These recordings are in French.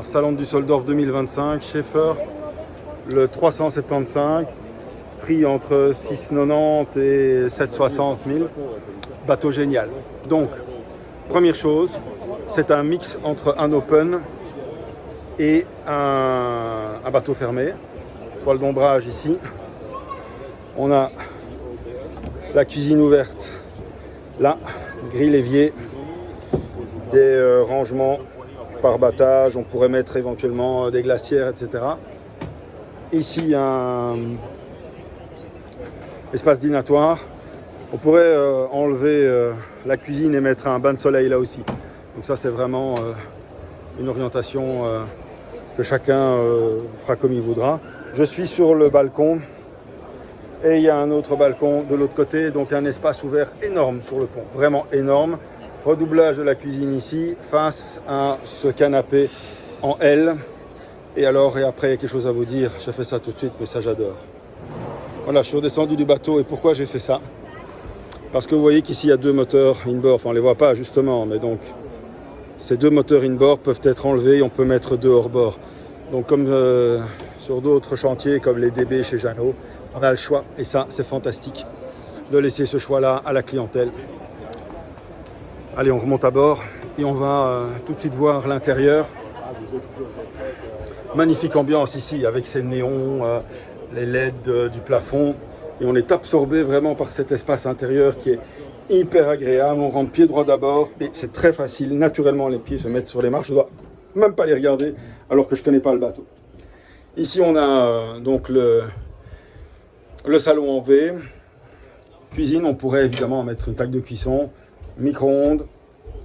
Un salon de Düsseldorf 2025, Schaefer, le 375, prix entre 6,90 et 7,60 000. Bateau génial. Donc, première chose, c'est un mix entre un open et un bateau fermé. Toile d'ombrage ici. On a la cuisine ouverte là, grille évier, des rangements par battage, on pourrait mettre éventuellement des glacières, etc. Ici, un espace dînatoire. On pourrait enlever la cuisine et mettre un bain de soleil là aussi. Donc ça, c'est vraiment une orientation que chacun fera comme il voudra. Je suis sur le balcon et il y a un autre balcon de l'autre côté, donc un espace ouvert énorme sur le pont, vraiment énorme. Redoublage de la cuisine ici, face à ce canapé en L. Et alors, et après, il y a quelque chose à vous dire, j'ai fait ça tout de suite, mais ça j'adore. Voilà, je suis redescendu du bateau et pourquoi j'ai fait ça? Parce que vous voyez qu'ici il y a deux moteurs inboard, enfin on ne les voit pas justement, mais donc ces deux moteurs inboard peuvent être enlevés et on peut mettre deux hors-bord. Donc comme sur d'autres chantiers, comme les DB chez Jeannot, on a le choix et ça c'est fantastique de laisser ce choix-là à la clientèle. Allez, on remonte à bord et on va tout de suite voir l'intérieur. Magnifique ambiance ici avec ces néons, les LED du plafond. Et on est absorbé vraiment par cet espace intérieur qui est hyper agréable. On rentre pied droit d'abord et c'est très facile. Naturellement, les pieds se mettent sur les marches. Je ne dois même pas les regarder alors que je ne connais pas le bateau. Ici, on a donc le salon en V. Cuisine, on pourrait évidemment mettre une plaque de cuisson. Micro-ondes,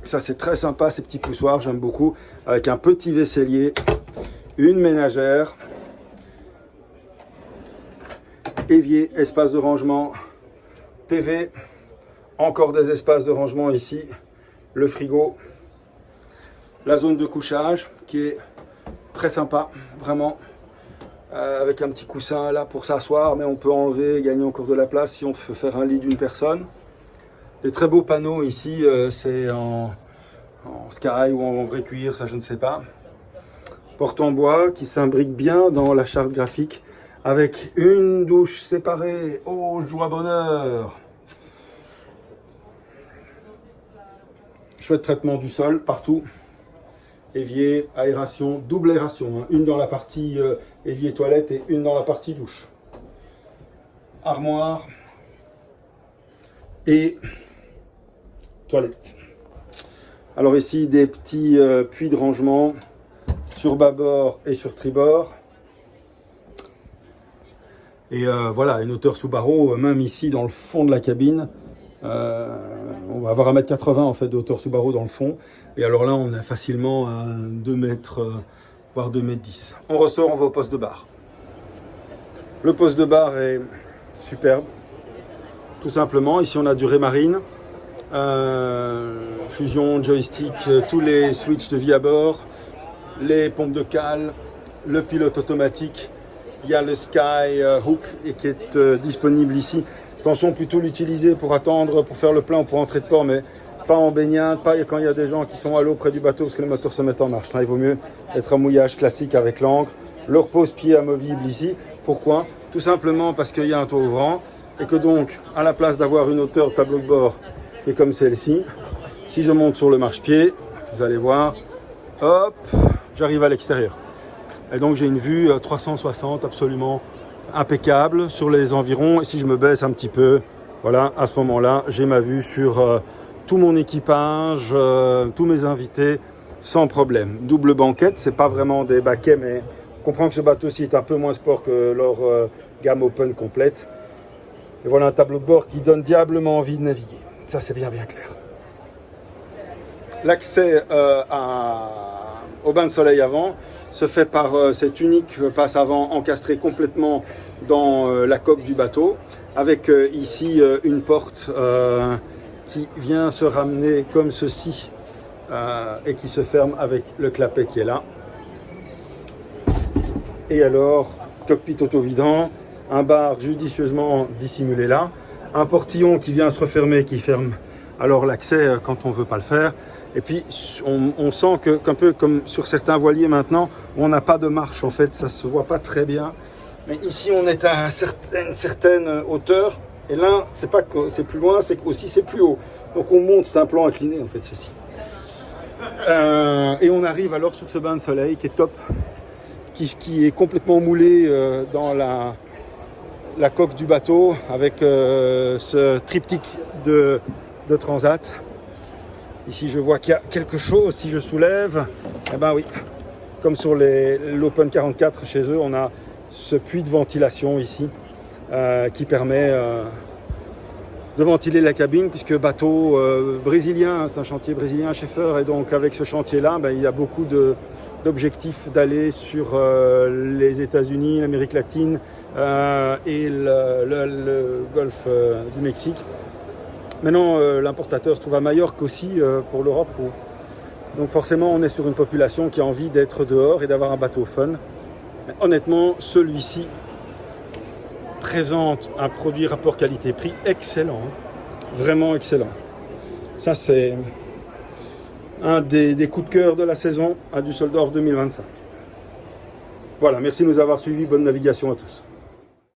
ça c'est très sympa ces petits poussoirs, j'aime beaucoup, avec un petit vaisselier, une ménagère, évier, espace de rangement, TV, encore des espaces de rangement ici, le frigo, la zone de couchage qui est très sympa, vraiment, avec un petit coussin là pour s'asseoir, mais on peut enlever et gagner encore de la place si on veut faire un lit d'une personne. Les très beaux panneaux ici, c'est en sky ou en vrai cuir, ça je ne sais pas. Porte en bois qui s'imbrique bien dans la charte graphique avec une douche séparée. Oh, joie bonheur! Chouette traitement du sol partout. Évier, aération, double aération. Hein. Une dans la partie évier toilette et une dans la partie douche. Armoire. Et toilette. Alors ici des petits puits de rangement sur bâbord et sur tribord. Et voilà, une hauteur sous barreau, même ici dans le fond de la cabine. On va avoir 1,80 m en fait de hauteur sous barreau dans le fond. Et alors là, on est facilement à 2 mètres, voire 2,10 m. On ressort, on va au poste de bar. Le poste de bar est superbe. Tout simplement, ici on a du Raymarine. Fusion, joystick, tous les switches de vie à bord, les pompes de cale, le pilote automatique, il y a le Sky Hook et qui est disponible ici. Attention, plutôt l'utiliser pour attendre, pour faire le plein ou pour entrer de port, mais pas en baignade, pas quand il y a des gens qui sont à l'eau près du bateau parce que le moteur se met en marche. Là, il vaut mieux être un mouillage classique avec l'ancre. Le repose-pied amovible ici. Pourquoi? Tout simplement parce qu'il y a un toit ouvrant et que donc, à la place d'avoir une hauteur tableau de bord qui est comme celle-ci, si je monte sur le marchepied, vous allez voir, hop, j'arrive à l'extérieur. Et donc j'ai une vue 360 absolument impeccable sur les environs. Et si je me baisse un petit peu, voilà, à ce moment-là, j'ai ma vue sur tout mon équipage, tous mes invités, sans problème. Double banquette, c'est pas vraiment des baquets, mais on comprend que ce bateau-ci est un peu moins sport que leur gamme open complète. Et voilà un tableau de bord qui donne diablement envie de naviguer. Ça, c'est bien clair. L'accès au bain de soleil avant se fait par cette unique passe avant encastrée complètement dans la coque du bateau, avec ici une porte qui vient se ramener comme ceci et qui se ferme avec le clapet qui est là. Et alors, cockpit auto-vidant, un bar judicieusement dissimulé là, un portillon qui vient se refermer, qui ferme alors l'accès quand on ne veut pas le faire. Et puis on sent qu'un peu comme sur certains voiliers maintenant, on n'a pas de marche en fait, ça ne se voit pas très bien. Mais ici on est à une certaine hauteur, et là c'est pas que c'est plus loin, c'est qu'aussi c'est plus haut. Donc on monte, c'est un plan incliné en fait ceci. Et on arrive alors sur ce bain de soleil qui est top, qui est complètement moulé dans la coque du bateau avec ce triptyque de transat. Ici je vois qu'il y a quelque chose, si je soulève, eh ben oui, comme sur l'Open 44 chez eux, on a ce puits de ventilation ici qui permet de ventiler la cabine, puisque bateau brésilien, c'est un chantier brésilien Schaeffer, et donc avec ce chantier-là, il y a beaucoup d'objectifs d'aller sur les États-Unis, l'Amérique latine et le golfe du Mexique. Maintenant, l'importateur se trouve à Majorque aussi pour l'Europe. Donc forcément, on est sur une population qui a envie d'être dehors et d'avoir un bateau fun. Mais honnêtement, celui-ci présente un produit rapport qualité-prix excellent, vraiment excellent. Ça, c'est un des coups de cœur de la saison à Düsseldorf 2025. Voilà, merci de nous avoir suivis, bonne navigation à tous.